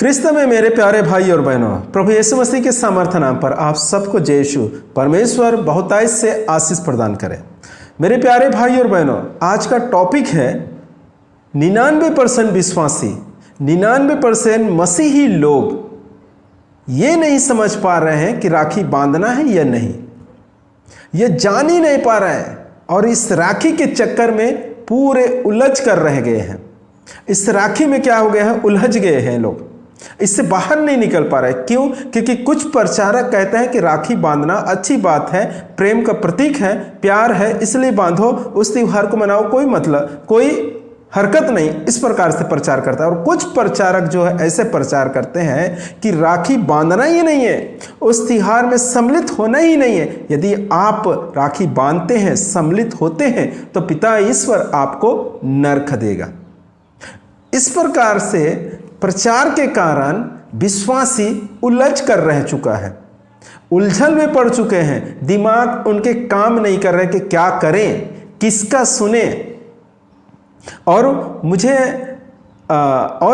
क्रिस्त में मेरे प्यारे भाई और बहनों, प्रभु यीशु मसीह के सामर्थ्य नाम पर आप सबको जय यीशु परमेश्वर बहुतायत से आशीष प्रदान करे। मेरे प्यारे भाई और बहनों, आज का टॉपिक है 99% विश्वासी, 99% मसीही लोग ये नहीं समझ पा रहे हैं कि राखी बांधना है या नहीं, ये जान ही नहीं पा रहे हैं और इस राखी के चक्कर में पूरे उलझ कर रह गए हैं। इस राखी में क्या हो गया है, उलझ गए हैं लोग, इससे बाहर नहीं निकल पा रहे। क्यों? क्योंकि कुछ प्रचारक कहते हैं कि राखी बांधना अच्छी बात है, प्रेम का प्रतीक है, प्यार है, इसलिए बांधो, उस त्योहार को मनाओ, कोई मतलब कोई हरकत नहीं, इस प्रकार से प्रचार करता है। और कुछ प्रचारक जो है ऐसे प्रचार करते हैं कि राखी बांधना ही नहीं है, उस त्योहार में सम्मिलित होना ही नहीं है। यदि आप राखी बांधते हैं, सम्मिलित होते हैं, तो पिता ईश्वर आपको नरक देगा। इस प्रकार से प्रचार के कारण विश्वासी उलझ कर रह चुका है, उलझन में पड़ चुके हैं, दिमाग उनके काम नहीं कर रहे कि क्या करें, किसका सुने। और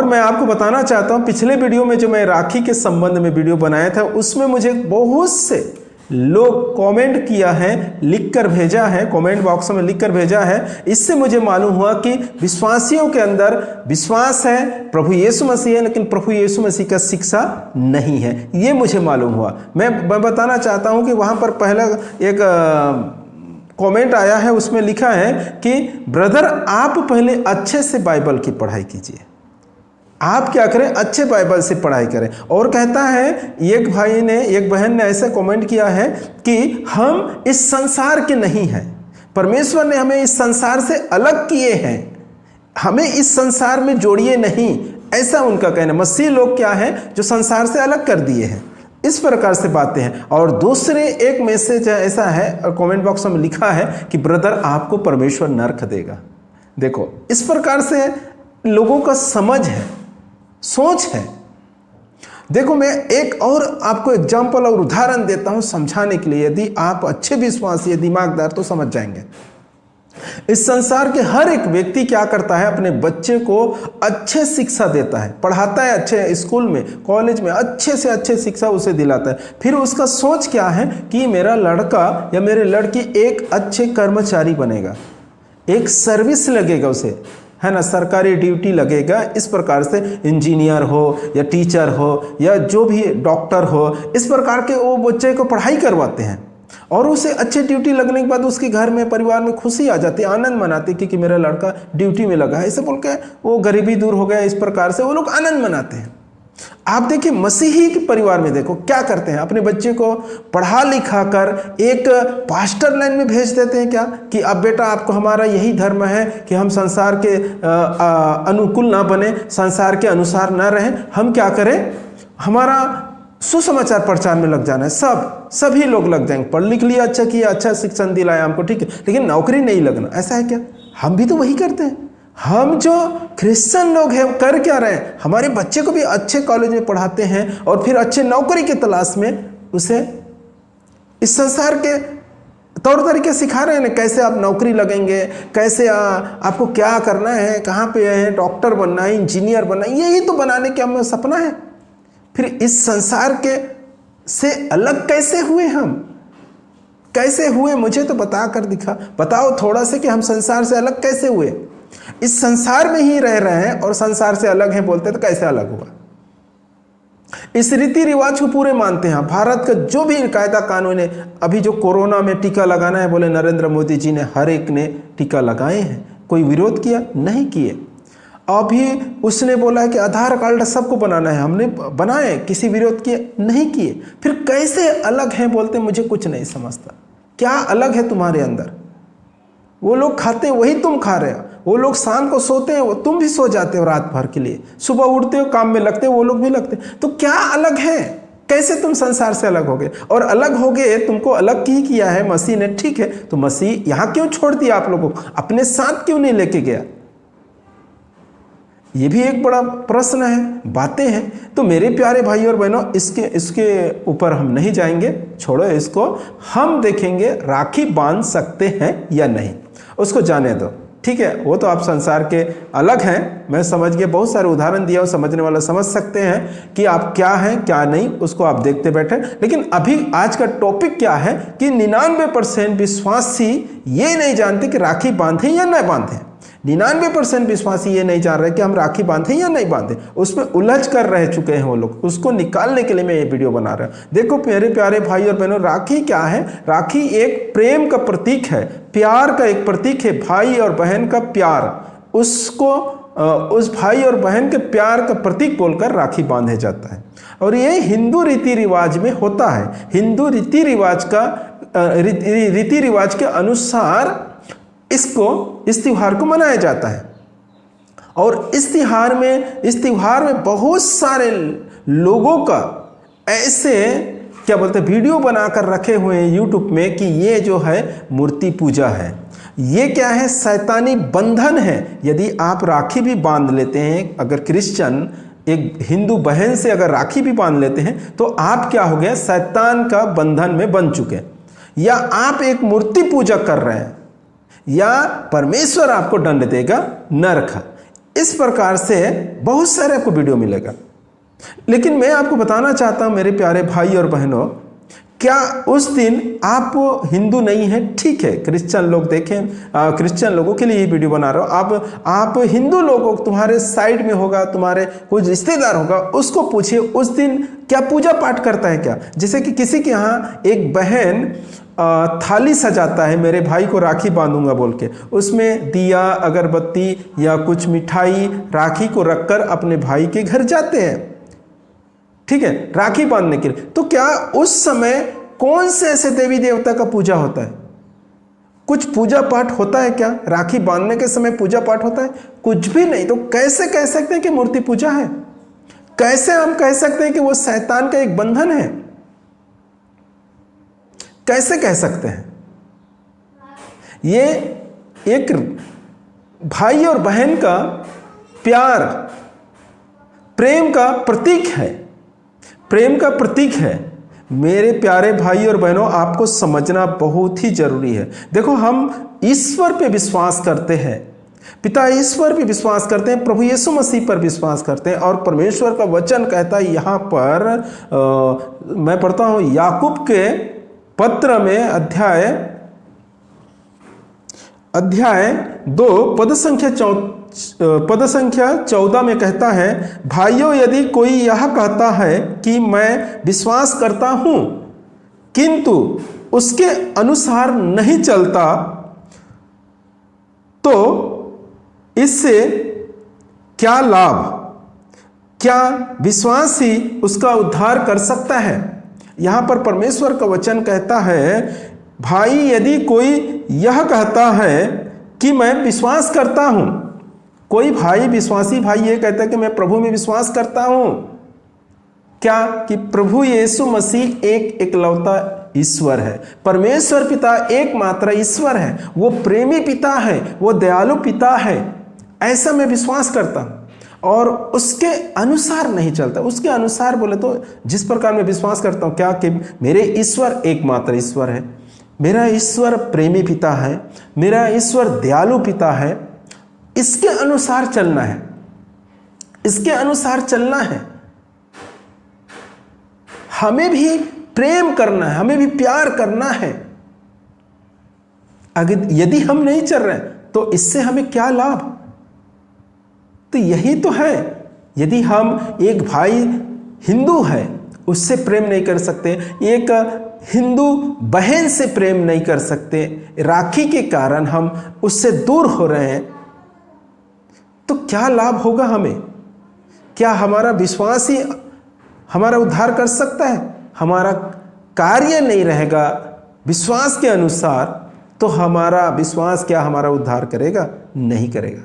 मैं आपको बताना चाहता हूं, पिछले वीडियो में जो मैं राखी के संबंध में वीडियो बनाया था, उसमें मुझे बहुत से लोग कमेंट किया है, लिखकर भेजा है, कमेंट बॉक्स में लिखकर भेजा है। इससे मुझे मालूम हुआ कि विश्वासियों के अंदर विश्वास है, प्रभु यीशु मसीह है, लेकिन प्रभु यीशु मसीह का शिक्षा नहीं है, ये मुझे मालूम हुआ। मैं बताना चाहता हूं कि वहां पर पहला एक कमेंट आया है, उसमें लिखा है कि ब्रदर आप पहले अच्छे से बाइबल की पढ़ाई कीजिए, आप क्या करें, अच्छे बाइबल से पढ़ाई करें। और कहता है एक भाई ने, एक बहन ने ऐसा कमेंट किया है कि हम इस संसार के नहीं हैं, परमेश्वर ने हमें इस संसार से अलग किए हैं, हमें इस संसार में जोड़िए नहीं, ऐसा उनका कहना। मसीह लोग क्या है जो संसार से अलग कर दिए हैं, इस प्रकार से बातें हैं। और दूसरे एक मैसेज ऐसा है और कमेंट बॉक्स में लिखा है कि ब्रदर आपको परमेश्वर नरक देगा। देखो, इस प्रकार से लोगों का समझ है, सोच है। देखो, मैं एक और आपको एग्जाम्पल और उदाहरण देता हूं समझाने के लिए। यदि आप अच्छे विश्वासी, दिमागदार, तो समझ जाएंगे। इस संसार के हर एक व्यक्ति क्या करता है, अपने बच्चे को अच्छे शिक्षा देता है, पढ़ाता है, अच्छे स्कूल में, कॉलेज में अच्छे से अच्छे शिक्षा उसे दिलाता है। फिर उसका सोच क्या है कि मेरा लड़का या मेरे लड़की एक अच्छे कर्मचारी बनेगा, एक सर्विस लगेगा उसे, है ना, सरकारी ड्यूटी लगेगा। इस प्रकार से इंजीनियर हो या टीचर हो या जो भी डॉक्टर हो, इस प्रकार के वो बच्चे को पढ़ाई करवाते हैं। और उसे अच्छे ड्यूटी लगने के बाद उसके घर में, परिवार में खुशी आ जाती है, आनंद मनाते कि मेरा लड़का ड्यूटी में लगा है, ऐसे बोल के वो गरीबी दूर हो गया। इस प्रकार से वो लोग आनंद मनाते हैं। आप देखिए, मसीही के परिवार में देखो क्या करते हैं, अपने बच्चे को पढ़ा लिखा कर एक पास्टर लाइन में भेज देते हैं। क्या कि अब बेटा आपको, हमारा यही धर्म है कि हम संसार के अनुकूल ना बने, संसार के अनुसार ना रहें, हम क्या करें, हमारा सुसमाचार प्रचार में लग जाना है। सभी लोग लग जाएंगे, पढ़ लिख लिया, अच्छा किया, अच्छा शिक्षण दिलाया हमको, ठीक है, लेकिन नौकरी नहीं लगना। ऐसा है क्या? हम भी तो वही करते हैं। हम जो क्रिश्चियन लोग हैं कर क्या रहे हैं, हमारे बच्चे को भी अच्छे कॉलेज में पढ़ाते हैं और फिर अच्छे नौकरी की तलाश में उसे इस संसार के तौर तरीके सिखा रहे हैं, कैसे आप नौकरी लगेंगे, कैसे आपको क्या करना है, कहाँ पे है, डॉक्टर बनना है, इंजीनियर बनना है, यही तो बनाने का हमें सपना है। फिर इस संसार के से अलग कैसे हुए हम, कैसे हुए? मुझे तो बताओ थोड़ा से कि हम संसार से अलग कैसे हुए। इस संसार में ही रह रहे हैं और संसार से अलग हैं बोलते, तो कैसे अलग हुआ? इस रीति रिवाज को पूरे मानते हैं। भारत का जो भी कायदा कानून है, अभी जो कोरोना में टीका लगाना है, बोले नरेंद्र मोदी जी ने, हर एक ने टीका लगाए हैं, कोई विरोध किया नहीं किए। अभी उसने बोला है कि आधार कार्ड सबको बनाना है, हमने बनाए, किसी विरोध किए नहीं किए। फिर कैसे अलग हैं बोलते, मुझे कुछ नहीं समझता। क्या अलग है तुम्हारे अंदर? वो लोग खाते वही तुम खा रहे हो, वो लोग शाम को सोते हैं, वो तुम भी सो जाते हो रात भर के लिए, सुबह उठते हो काम में लगते हो, वो लोग भी लगते हैं। तो क्या अलग है? कैसे तुम संसार से अलग हो गए? और अलग हो गए, तुमको अलग ही किया है मसीह ने, ठीक है, तो मसीह यहाँ क्यों छोड़ दिया आप लोगों को, अपने साथ क्यों नहीं लेके गया? ये भी एक बड़ा प्रश्न है, बातें हैं। तो मेरे प्यारे भाई और बहनों, इसके ऊपर हम नहीं जाएंगे, छोड़ो इसको। हम देखेंगे राखी बांध सकते हैं या नहीं, उसको जाने दो। ठीक है, वो तो आप संसार के अलग हैं, मैं समझ गया, बहुत सारे उदाहरण दिया और समझने वाला समझ सकते हैं कि आप क्या हैं क्या नहीं, उसको आप देखते बैठे। लेकिन अभी आज का टॉपिक क्या है कि 99% विश्वासी ये नहीं जानते कि राखी बांधे या नहीं बांधे। 99% विश्वासी ये नहीं जान रहे कि हम राखी बांधे या नहीं बांधे, उसमें उलझ कर रह चुके हैं वो लोग। उसको निकालने के लिए मैं ये वीडियो बना रहा हूँ। देखो मेरे प्यारे भाई और बहनों, राखी क्या है? राखी एक प्रेम का प्रतीक है, प्यार का एक प्रतीक है। भाई और बहन का प्यार, उसको उस भाई और बहन के प्यार का प्रतीक बोलकर राखी बांधे जाता है। और ये हिंदू रीति रिवाज में होता है। हिंदू रीति रिवाज के अनुसार इस त्योहार को मनाया जाता है। और इस त्योहार में बहुत सारे लोगों का ऐसे क्या बोलते हैं वीडियो बनाकर रखे हुए हैं यूट्यूब में कि ये जो है मूर्ति पूजा है, ये क्या है? शैतानी बंधन है। यदि आप राखी भी बांध लेते हैं, अगर क्रिश्चियन एक हिंदू बहन से अगर राखी भी बांध लेते हैं तो आप क्या हो गए? शैतान का बंधन में बन चुके। या आप एक मूर्ति पूजा कर रहे हैं, या परमेश्वर आपको दंड देगा, नरक। इस प्रकार से बहुत सारे आपको वीडियो मिलेगा। लेकिन मैं आपको बताना चाहता हूं मेरे प्यारे भाई और बहनों, क्या उस दिन आप हिंदू नहीं हैं? ठीक है, क्रिश्चियन लोग देखें, क्रिश्चियन लोगों के लिए ये वीडियो बना रहा हूं। आप हिंदू लोगों, तुम्हारे साइड में होगा, तुम्हारे कोई रिश्तेदार होगा, उसको पूछिए उस दिन क्या पूजा पाठ करता है क्या? जैसे कि किसी के यहाँ एक बहन थाली सजाता है, मेरे भाई को राखी बांधूंगा बोल के, उसमें दिया, अगरबत्ती या कुछ मिठाई, राखी को रखकर अपने भाई के घर जाते हैं, ठीक है, राखी बांधने के लिए। तो क्या उस समय कौन से ऐसे देवी देवता का पूजा होता है? कुछ पूजा पाठ होता है क्या? राखी बांधने के समय पूजा पाठ होता है? कुछ भी नहीं। तो कैसे कह सकते हैं कि मूर्ति पूजा है? कैसे हम कह सकते हैं कि वो शैतान का एक बंधन है? कैसे कह सकते हैं? ये एक भाई और बहन का प्यार, प्रेम का प्रतीक है, प्रेम का प्रतीक है। मेरे प्यारे भाई और बहनों, आपको समझना बहुत ही जरूरी है। देखो, हम ईश्वर पे विश्वास करते हैं, पिता ईश्वर पे विश्वास करते हैं, प्रभु यीशु मसीह पर विश्वास करते हैं। और परमेश्वर का वचन कहता है यहाँ पर, मैं पढ़ता हूँ याकूब के पत्र में अध्याय 2 पद संख्या 14 में कहता है, भाइयों यदि कोई यह कहता है कि मैं विश्वास करता हूं किंतु उसके अनुसार नहीं चलता, तो इससे क्या लाभ? क्या विश्वास ही उसका उद्धार कर सकता है? यहां पर परमेश्वर का वचन कहता है, भाई यदि कोई यह कहता है कि मैं विश्वास करता हूं, कोई भाई, विश्वासी भाई ये कहता है कि मैं प्रभु में विश्वास करता हूं, क्या? कि प्रभु यीशु मसीह एक इकलौता ईश्वर है, परमेश्वर पिता एकमात्र ईश्वर है, वो प्रेमी पिता है, वो दयालु पिता है, ऐसा मैं विश्वास करता हूं। और उसके अनुसार नहीं चलता। उसके अनुसार बोले तो जिस प्रकार मैं विश्वास करता हूं, क्या? कि मेरे ईश्वर एकमात्र ईश्वर है, मेरा ईश्वर प्रेमी पिता है, मेरा ईश्वर दयालु पिता है, इसके अनुसार चलना है, इसके अनुसार चलना है। हमें भी प्रेम करना है, हमें भी प्यार करना है। अगर यदि हम नहीं चल रहे तो इससे हमें क्या लाभ? तो यही तो है। यदि हम एक भाई हिंदू है उससे प्रेम नहीं कर सकते, एक हिंदू बहन से प्रेम नहीं कर सकते, राखी के कारण हम उससे दूर हो रहे हैं, तो क्या लाभ होगा हमें? क्या हमारा विश्वास ही हमारा उद्धार कर सकता है? हमारा कार्य नहीं रहेगा विश्वास के अनुसार, तो हमारा विश्वास क्या हमारा उद्धार करेगा? नहीं करेगा।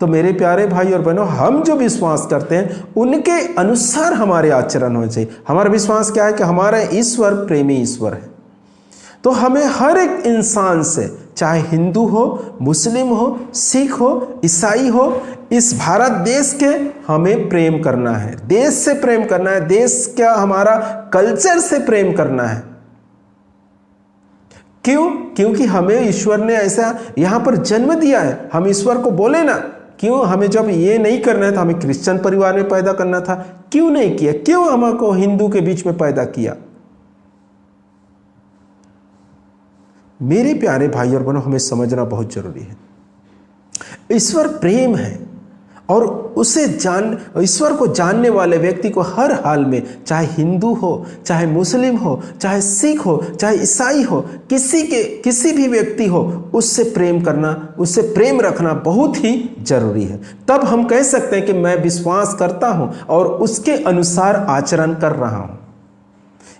तो मेरे प्यारे भाई और बहनों, हम जो विश्वास करते हैं उनके अनुसार हमारे आचरण होने चाहिए। हमारा विश्वास क्या है? कि हमारा ईश्वर प्रेमी ईश्वर है। तो हमें हर एक इंसान से, चाहे हिंदू हो, मुस्लिम हो, सिख हो, ईसाई हो, इस भारत देश के हमें प्रेम करना है, देश से प्रेम करना है, देश का हमारा कल्चर से प्रेम करना है। क्यों? क्योंकि हमें ईश्वर ने ऐसा यहाँ पर जन्म दिया है, हम ईश्वर को बोले ना। क्यों हमें जब ये नहीं करना है तो हमें क्रिश्चियन परिवार में पैदा करना था, क्यों नहीं किया? क्यों हमको हिंदू के बीच में पैदा किया? मेरे प्यारे भाई और बहनों, हमें समझना बहुत जरूरी है, ईश्वर प्रेम है और ईश्वर को जानने वाले व्यक्ति को हर हाल में, चाहे हिंदू हो, चाहे मुस्लिम हो, चाहे सिख हो, चाहे ईसाई हो, किसी भी व्यक्ति हो, उससे प्रेम करना, उससे प्रेम रखना बहुत ही जरूरी है। तब हम कह सकते हैं कि मैं विश्वास करता हूं और उसके अनुसार आचरण कर रहा हूं।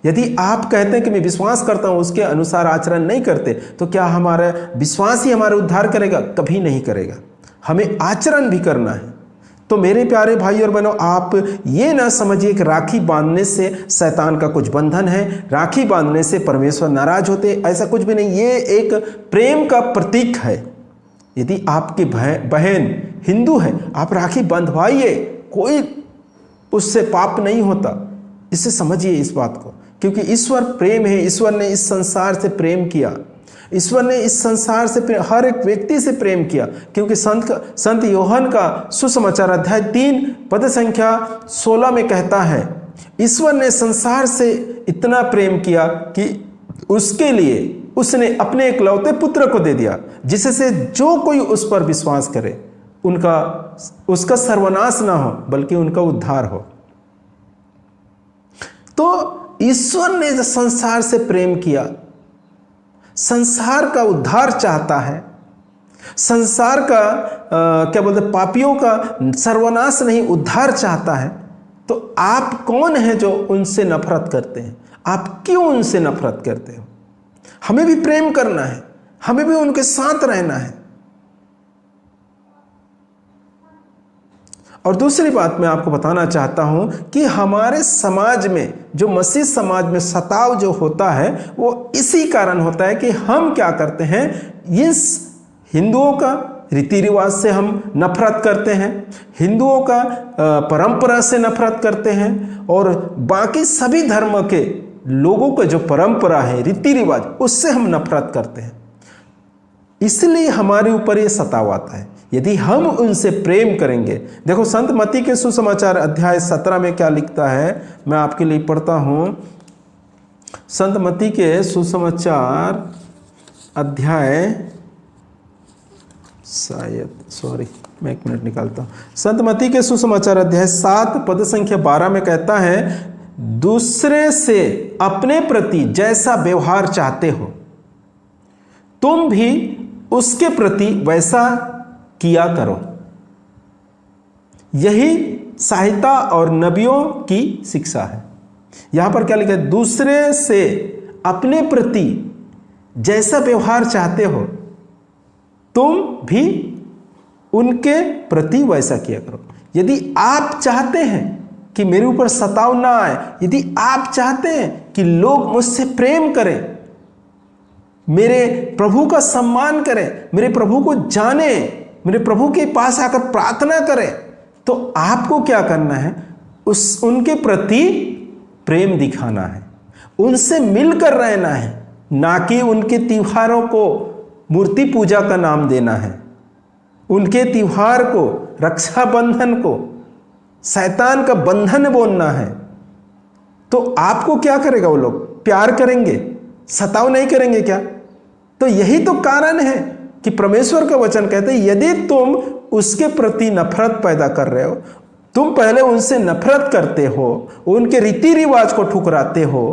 यदि आप कहते हैं कि मैं विश्वास करता हूं, उसके अनुसार आचरण नहीं करते, तो क्या हमारा विश्वास ही हमारा उद्धार करेगा? कभी नहीं करेगा। हमें आचरण भी करना है। तो मेरे प्यारे भाई और बहनों, आप ये ना समझिए कि राखी बांधने से शैतान का कुछ बंधन है, राखी बांधने से परमेश्वर नाराज होते, ऐसा कुछ भी नहीं। ये एक प्रेम का प्रतीक है। यदि आपकी बहन हिंदू है, आप राखी बंधवाइए, कोई उससे पाप नहीं होता। इसे समझिए इस बात को, क्योंकि ईश्वर प्रेम है। ईश्वर ने इस संसार से प्रेम किया, ईश्वर ने इस संसार से हर एक व्यक्ति से प्रेम किया। क्योंकि संत यूहन्ना का सुसमाचार अध्याय 3 पद संख्या 16 में कहता है, ईश्वर ने संसार से इतना प्रेम किया कि उसके लिए उसने अपने एकलौते पुत्र को दे दिया, जिससे जो कोई उस पर विश्वास करे उसका सर्वनाश ना हो, बल्कि उनका उद्धार हो। तो ईश्वर ने जो संसार से प्रेम किया, संसार का उद्धार चाहता है, संसार का क्या बोलते, पापियों का सर्वनाश नहीं, उद्धार चाहता है। तो आप कौन हैं जो उनसे नफरत करते हैं? आप क्यों उनसे नफरत करते हो? हमें भी प्रेम करना है, हमें भी उनके साथ रहना है। और दूसरी बात मैं आपको बताना चाहता हूं कि हमारे समाज में, जो मसीह समाज में सताव जो होता है, वो इसी कारण होता है कि हम क्या करते हैं, इस हिंदुओं का रीति रिवाज से हम नफरत करते हैं, हिंदुओं का परंपरा से नफरत करते हैं, और बाकी सभी धर्म के लोगों का जो परंपरा है, रीति रिवाज, उससे हम नफरत करते हैं। इसलिए हमारे ऊपर ये सताव आता है। यदि हम उनसे प्रेम करेंगे, देखो संत मत्ती के सुसमाचार अध्याय 17 में क्या लिखता है, मैं आपके लिए पढ़ता हूं। संत मत्ती के सुसमाचार अध्याय मैं 1 मिनट निकालता हूं। संत मत्ती के सुसमाचार अध्याय 7 पद संख्या 12 में कहता है, दूसरे से अपने प्रति जैसा व्यवहार चाहते हो, तुम भी उसके प्रति वैसा किया करो। यही संहिता और नबियों की शिक्षा है। यहां पर क्या लिखा है, दूसरे से अपने प्रति जैसा व्यवहार चाहते हो, तुम भी उनके प्रति वैसा किया करो। यदि आप चाहते हैं कि मेरे ऊपर सताव ना आए, यदि आप चाहते हैं कि लोग मुझसे प्रेम करें, मेरे प्रभु का सम्मान करें, मेरे प्रभु को जाने, मेरे प्रभु के पास आकर प्रार्थना करें, तो आपको क्या करना है, उनके प्रति प्रेम दिखाना है, उनसे मिलकर रहना है, ना कि उनके त्योहारों को मूर्ति पूजा का नाम देना है, उनके त्योहार को, रक्षाबंधन को शैतान का बंधन बोलना है। तो आपको क्या करेगा वो लोग? प्यार करेंगे, सताव नहीं करेंगे क्या? तो यही तो कारण है कि परमेश्वर का वचन कहते हैं, यदि तुम उसके प्रति नफरत पैदा कर रहे हो, तुम पहले उनसे नफरत करते हो, उनके रीति रिवाज को ठुकराते हो,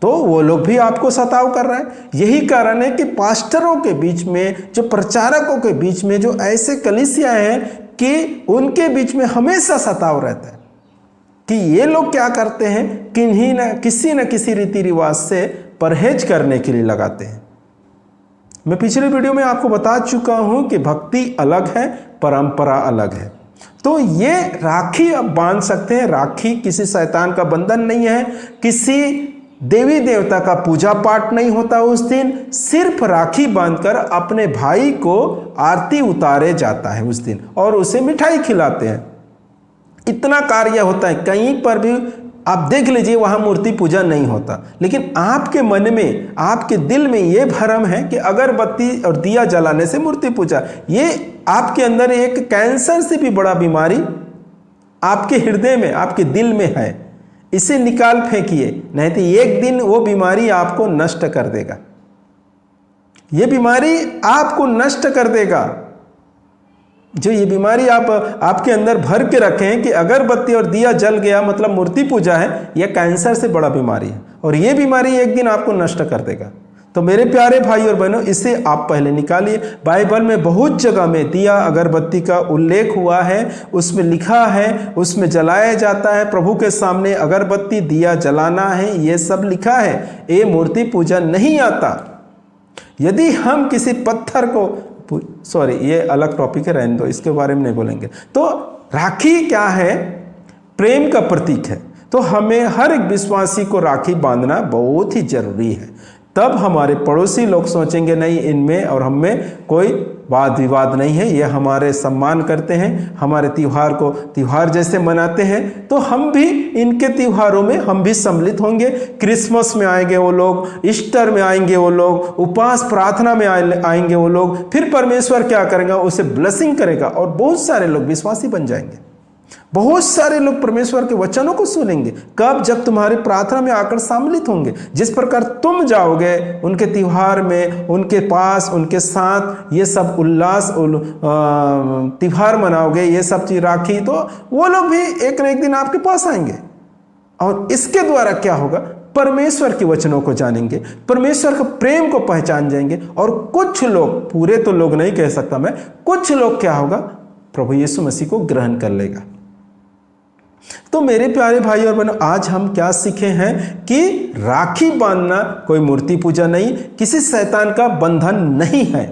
तो वो लोग भी आपको सताव कर रहे हैं। यही कारण है कि पास्टरों के बीच में, जो प्रचारकों के बीच में, जो ऐसे कलीसिया हैं कि उनके बीच में हमेशा सताव रहता है कि ये लोग क्या करते हैं, किसी न किसी रीति रिवाज से परहेज करने के लिए लगाते हैं। मैं पिछले वीडियो में आपको बता चुका हूं कि भक्ति अलग है, परंपरा अलग है। तो ये राखी अब बांध सकते हैं। राखी किसी शैतान का बंधन नहीं है, किसी देवी देवता का पूजा पाठ नहीं होता उस दिन। सिर्फ राखी बांधकर अपने भाई को आरती उतारे जाता है उस दिन, और उसे मिठाई खिलाते हैं। इतना कार्य होता है। कहीं पर भी आप देख लीजिए वहाँ मूर्ति पूजा नहीं होता, लेकिन आपके मन में, आपके दिल में ये भ्रम है कि अगरबत्ती और दिया जलाने से मूर्ति पूजा, ये आपके अंदर एक कैंसर से भी बड़ा बीमारी आपके हृदय में, आपके दिल में है। इसे निकाल फेंकिए, नहीं तो एक दिन वो बीमारी आपको नष्ट कर देगा। ये बीमारी आपको नष्ट कर देगा। जो ये बीमारी आपके अंदर भर के रखे हैं कि अगरबत्ती और दिया जल गया मतलब मूर्ति पूजा है, यह कैंसर से बड़ा बीमारी है और ये बीमारी एक दिन आपको नष्ट कर देगा। तो मेरे प्यारे भाई और बहनों, इसे आप पहले निकालिए। बाइबल में बहुत जगह में दिया अगरबत्ती का उल्लेख हुआ है, उसमें लिखा है, उसमें जलाया जाता है। प्रभु के सामने अगरबत्ती दिया जलाना है, ये सब लिखा है। ये मूर्ति पूजा नहीं आता। यदि हम किसी पत्थर को, सॉरी ये अलग टॉपिक है, रहने दो, इसके बारे में नहीं बोलेंगे। तो राखी क्या है? प्रेम का प्रतीक है। तो हमें हर एक विश्वासी को राखी बांधना बहुत ही जरूरी है। तब हमारे पड़ोसी लोग सोचेंगे नहीं, इनमें और हम में कोई वाद विवाद नहीं है, ये हमारे सम्मान करते हैं, हमारे त्योहार को त्योहार जैसे मनाते हैं, तो हम भी इनके त्योहारों में हम भी सम्मिलित होंगे। क्रिसमस में आएंगे वो लोग, ईस्टर में आएंगे वो लोग, उपवास प्रार्थना में आएंगे वो लोग। फिर परमेश्वर क्या करेगा? उसे ब्लेसिंग करेगा और बहुत सारे लोग विश्वासी बन जाएंगे। बहुत सारे लोग परमेश्वर के वचनों को सुनेंगे। कब? जब तुम्हारी प्रार्थना में आकर सम्मिलित होंगे। जिस प्रकार तुम जाओगे उनके त्योहार में, उनके पास, उनके साथ ये सब उल्लास त्योहार मनाओगे, ये सब चीज राखी, तो वो लोग भी एक न एक दिन आपके पास आएंगे। और इसके द्वारा क्या होगा? परमेश्वर के वचनों को जानेंगे, परमेश्वर के प्रेम को पहचान जाएंगे। और कुछ लोग, पूरे तो लोग नहीं कह सकता मैं, कुछ लोग क्या होगा? प्रभु यीशु मसीह को ग्रहण कर लेगा। तो मेरे प्यारे भाई और बहनों, आज हम क्या सीखे हैं कि राखी बांधना कोई मूर्ति पूजा नहीं, किसी शैतान का बंधन नहीं है।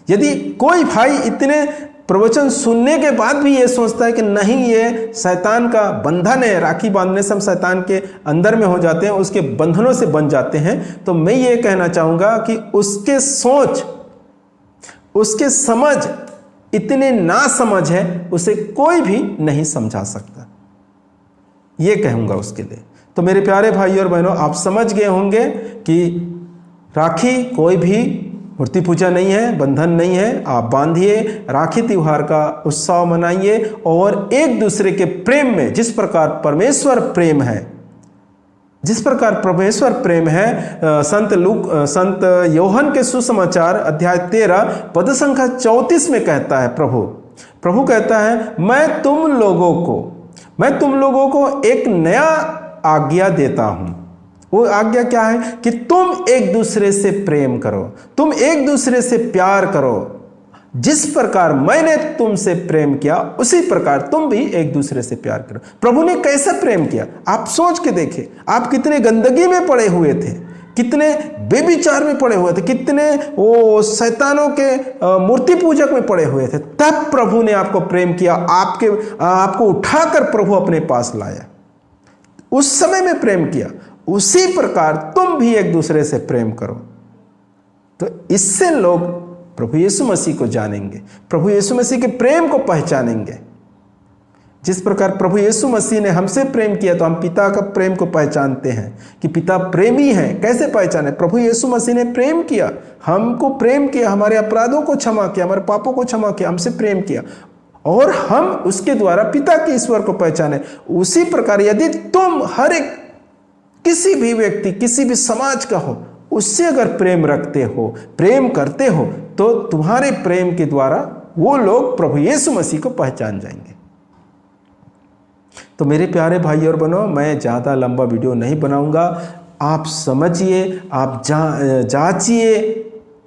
यदि कोई भाई इतने प्रवचन सुनने के बाद भी ये सोचता है कि नहीं, ये शैतान का बंधन है, राखी बांधने से हम शैतान के अंदर में हो जाते हैं, उसके बंधनों से बन जाते हैं, तो मैं ये कहना चाहूँगा कि उसके सोच, उसके समझ इतने ना समझ है, उसे कोई भी नहीं समझा सकता, ये कहूँगा उसके लिए। तो मेरे प्यारे भाई और बहनों, आप समझ गए होंगे कि राखी कोई भी मूर्ति पूजा नहीं है, बंधन नहीं है। आप बांधिए, राखी त्योहार का उत्सव मनाइए और एक दूसरे के प्रेम में, जिस प्रकार परमेश्वर प्रेम है, जिस प्रकार परमेश्वर प्रेम है, संत योहन के सुसमाचार अध्याय 13 पद संख्या 34 में कहता है, प्रभु कहता है, मैं तुम लोगों को एक नया आज्ञा देता हूं। वो आज्ञा क्या है? कि तुम एक दूसरे से प्रेम करो, तुम एक दूसरे से प्यार करो। जिस प्रकार मैंने तुमसे प्रेम किया, उसी प्रकार तुम भी एक दूसरे से प्यार करो। प्रभु ने कैसे प्रेम किया? आप सोच के देखिए। आप कितने गंदगी में पड़े हुए थे, कितने बेविचार में पड़े हुए थे, कितने वो शैतानों के मूर्ति पूजक में पड़े हुए थे, तब प्रभु ने आपको प्रेम किया, आपको उठाकर प्रभु अपने पास लाया। उस समय में प्रेम किया। उसी प्रकार तुम भी एक दूसरे से प्रेम करो। तो इससे लोग प्रभु यीशु मसीह को जानेंगे, प्रभु यीशु मसीह के प्रेम को पहचानेंगे। जिस प्रकार प्रभु यीशु मसीह ने हमसे प्रेम किया, तो हम पिता का प्रेम को पहचानते हैं कि पिता प्रेमी है। कैसे पहचाने? प्रभु यीशु मसीह ने प्रेम किया, हमको प्रेम किया, हमारे अपराधों को क्षमा किया, हमारे पापों को क्षमा किया, हमसे प्रेम किया, और हम उसके द्वारा पिता के ईश्वर को पहचाने। उसी प्रकार यदि तुम हर एक किसी भी व्यक्ति, किसी भी समाज का हो, उससे अगर प्रेम रखते हो, प्रेम करते हो, तो तुम्हारे प्रेम के द्वारा वो लोग प्रभु यीशु मसीह को पहचान जाएंगे। तो मेरे प्यारे भाई और बहनों, मैं ज़्यादा लंबा वीडियो नहीं बनाऊंगा। आप समझिए, आप जांचिए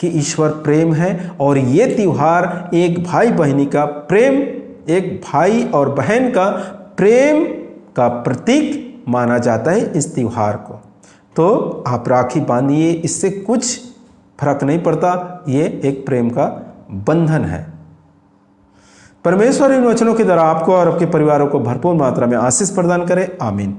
कि ईश्वर प्रेम है, और ये त्योहार एक भाई बहनी का प्रेम, एक भाई और बहन का प्रेम का प्रतीक माना जाता है इस त्योहार को। तो आप राखी बांधिए, इससे कुछ फर्क नहीं पड़ता, ये एक प्रेम का बंधन है। परमेश्वर इन वचनों के द्वारा आपको और आपके परिवारों को भरपूर मात्रा में आशीष प्रदान करे। आमीन।